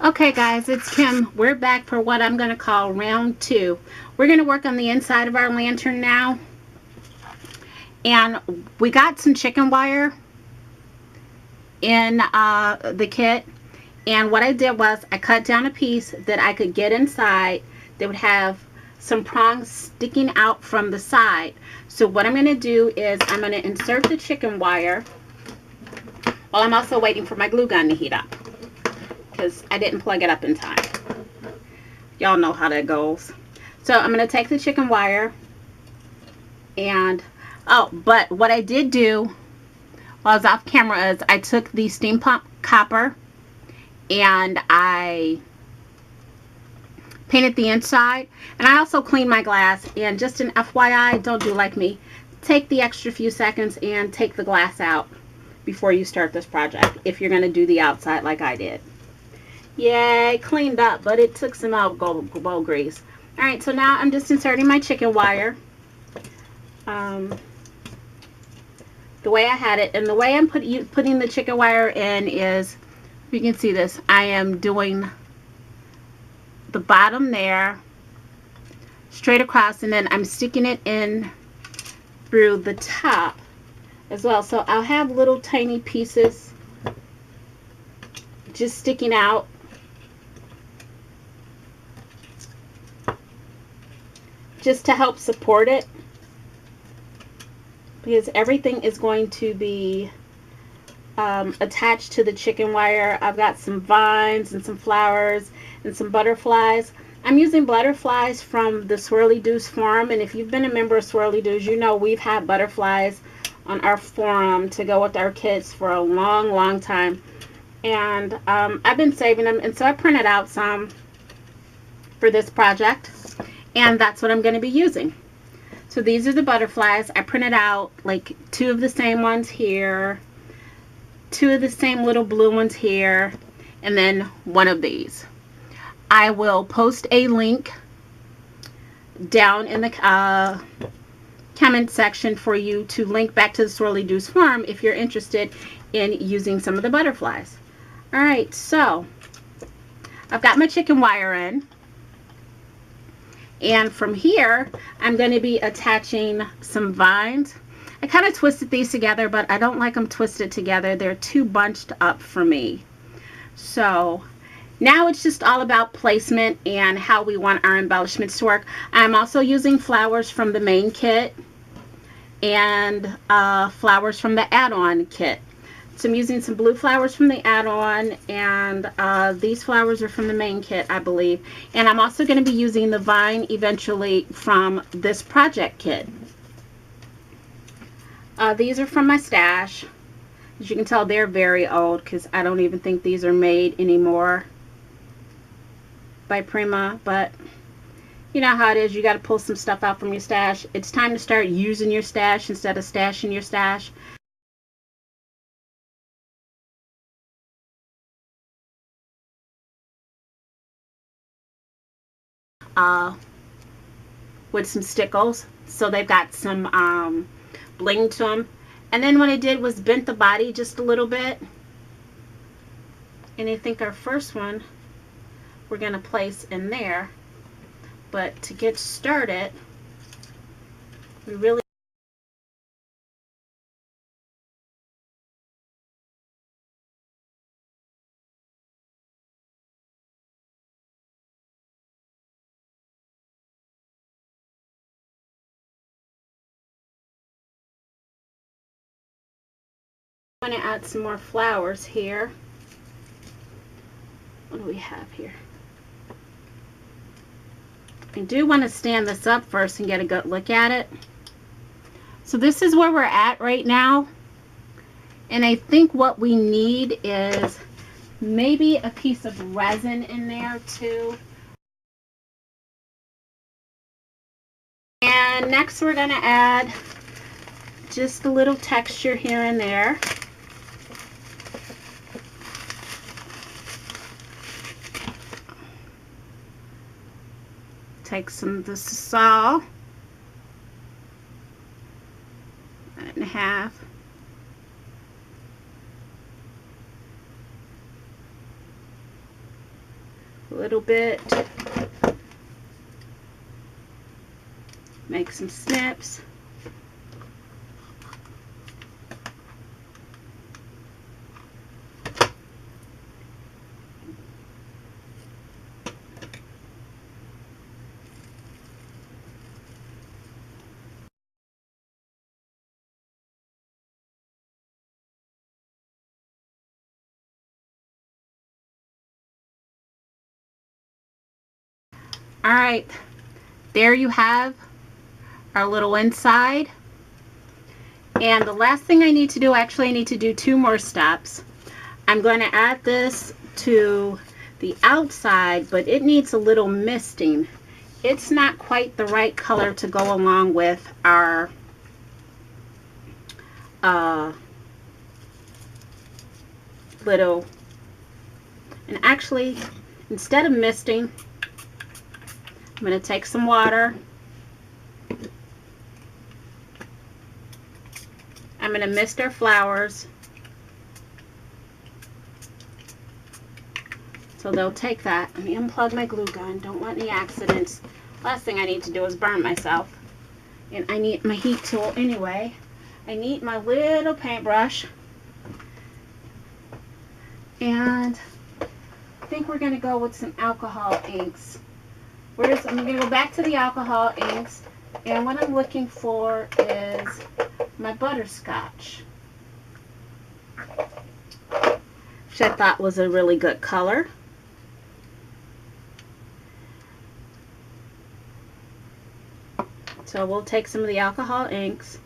Okay guys, it's Kim. We're back for what I'm going to call round 2. We're going to work on the inside of our lantern now. And we got some chicken wire in the kit. And what I did was I cut down a piece that I could get inside that would have some prongs sticking out from the side. So what I'm going to do is I'm going to insert the chicken wire while I'm also waiting for my glue gun to heat up, because I didn't plug it up in time. Y'all know how that goes. So I'm going to take the chicken wire and, oh, but what I did do while I was off camera is I took the steam pump copper and I painted the inside, and I also cleaned my glass. And just an FYI, don't do like me. Take the extra few seconds and take the glass out before you start this project if you're going to do the outside like I did. Yay, cleaned up, but it took some elbow grease. Alright, so now I'm just inserting my chicken wire the way I had it. And the way I'm putting the chicken wire in is, you can see this, I am doing the bottom there straight across, and then I'm sticking it in through the top as well. So I'll have little tiny pieces just sticking out. Just to help support it, because everything is going to be attached to the chicken wire. I've got some vines and some flowers and some butterflies. I'm using butterflies from the Swirlydoos forum, and if you've been a member of Swirlydoos, you know we've had butterflies on our forum to go with our kits for a long time. And I've been saving them, and so I printed out some for this project, and that's what I'm going to be using. So these are the butterflies. I printed out like 2 of the same ones here, 2 of the same little blue ones here, and then 1 of these. I will post a link down in the comment section for you to link back to the Swirlydoos forum if you're interested in using some of the butterflies. Alright, so I've got my chicken wire in. And from here, I'm going to be attaching some vines. I kind of twisted these together, but I don't like them twisted together. They're too bunched up for me. So now it's just all about placement and how we want our embellishments to work. I'm also using flowers from the main kit and flowers from the add-on kit. So I'm using some blue flowers from the add-on, and these flowers are from the main kit, I believe. And I'm also going to be using the vine eventually from this project kit. These are from my stash. As you can tell, they're very old because I don't even think these are made anymore by Prima. But you know how it is. You got to pull some stuff out from your stash. It's time to start using your stash instead of stashing your stash. With some stickles, so they've got some bling to them. And then what I did was bent the body just a little bit, and I think our first one we're going to place in there. But to get started, we really want to add some more flowers here. What do we have here? I do want to stand this up first and get a good look at it. So this is where we're at right now, and I think what we need is maybe a piece of resin in there too. And next we're going to add just a little texture here and there. Take some of the Sisal, cut it in half. little bit. Make some snips. All right, there you have our little inside. And the last thing I need to do, actually I need to do 2 more steps. I'm going to add this to the outside, but it needs a little misting. It's not quite the right color to go along with our little, and actually instead of misting, I'm going to take some water. I'm going to mist our flowers so they'll take that. Let me unplug my glue gun. Don't want any accidents. Last thing I need to do is burn myself. And I need my heat tool anyway. I need my little paintbrush. And I think we're going to go with some alcohol inks. I'm going to go back to the alcohol inks. And what I'm looking for is my Butterscotch, which I thought was a really good color. So we'll take some of the alcohol inks.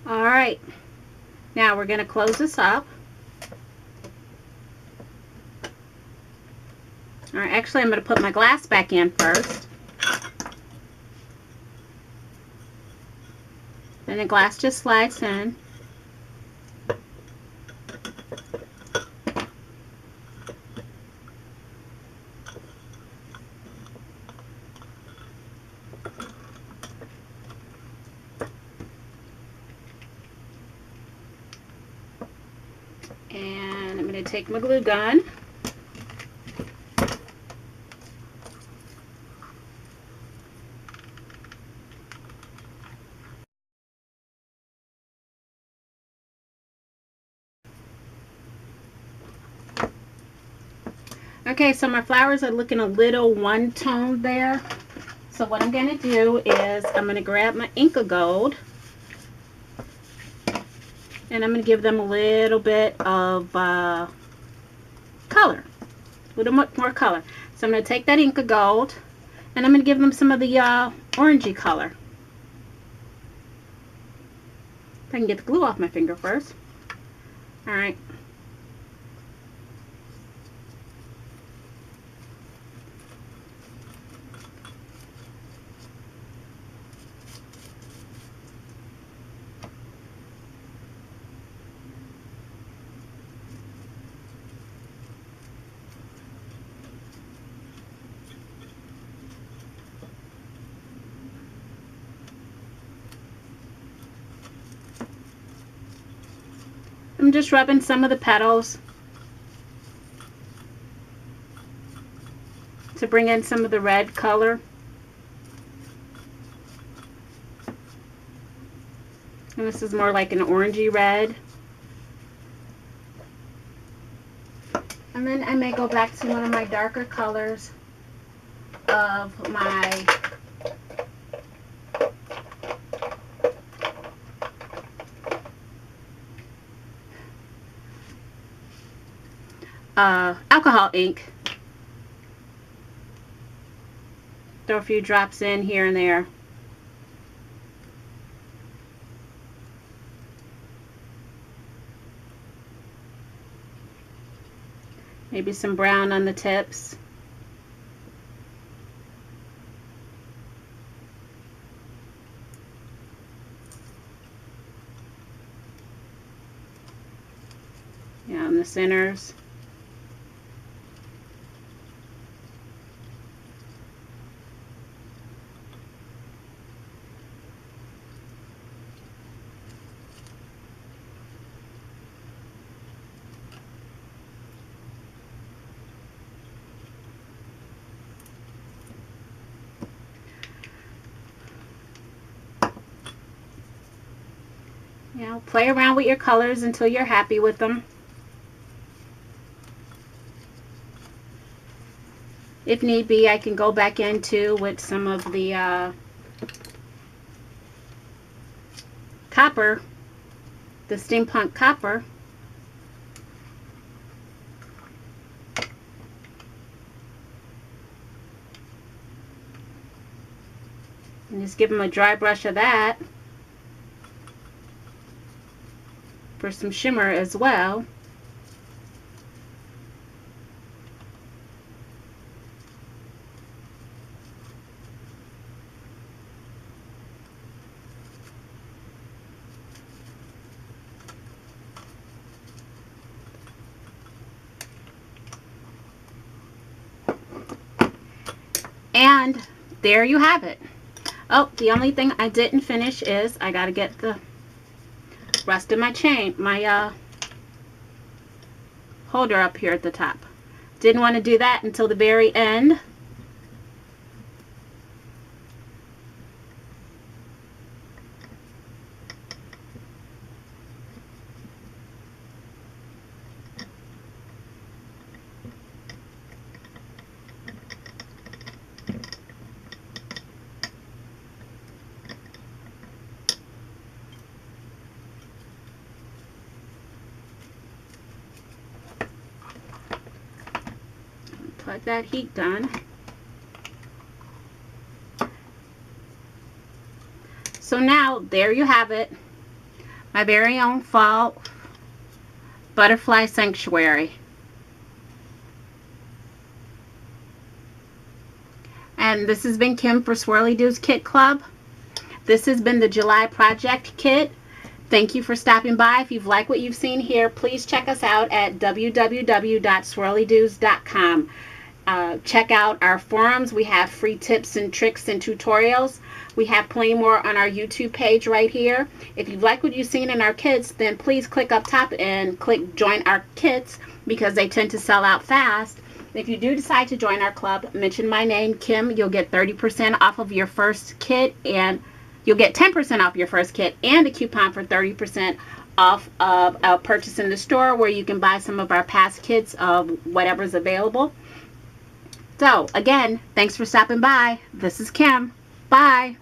All right, now we're going to close this up. All right, actually I'm going to put my glass back in first. Then the glass just slides in. And I'm going to take my glue gun. Okay, so my flowers are looking a little one-tone there. So what I'm going to do is I'm going to grab my Inca Gold and I'm going to give them a little bit of color, a little more color. So I'm going to take that Inca Gold and I'm going to give them some of the orangey color. If I can get the glue off my finger first. All right. I'm just rubbing some of the petals to bring in some of the red color. And this is more like an orangey red. And then I may go back to one of my darker colors of my alcohol ink. Throw a few drops in here and there. Maybe some brown on the tips. centers. You know, play around with your colors until you're happy with them. If need be, I can go back into with some of the copper, the steampunk copper. And just give them a dry brush of that for some shimmer as well. And there you have it. Oh, the only thing I didn't finish is I gotta get the rest of my chain, my holder up here at the top. Didn't want to do that until the very end. Let that heat done. So now there you have it, my very own fall butterfly sanctuary. And this has been Kim for Swirlydoos Kit Club. This has been the July project kit. Thank you for stopping by. If you've liked what you've seen here, please check us out at www.swirlydoos.com. Check out our forums. We have free tips and tricks and tutorials. We have plenty more on our YouTube page right here. If you like what you've seen in our kits, then please click up top and click join our kits, because they tend to sell out fast. If you do decide to join our club, mention my name, Kim. You'll get 30% off of your first kit, and you'll get 10% off your first kit and a coupon for 30% off of a purchase in the store, where you can buy some of our past kits of whatever's available. So, again, thanks for stopping by. This is Kim. Bye.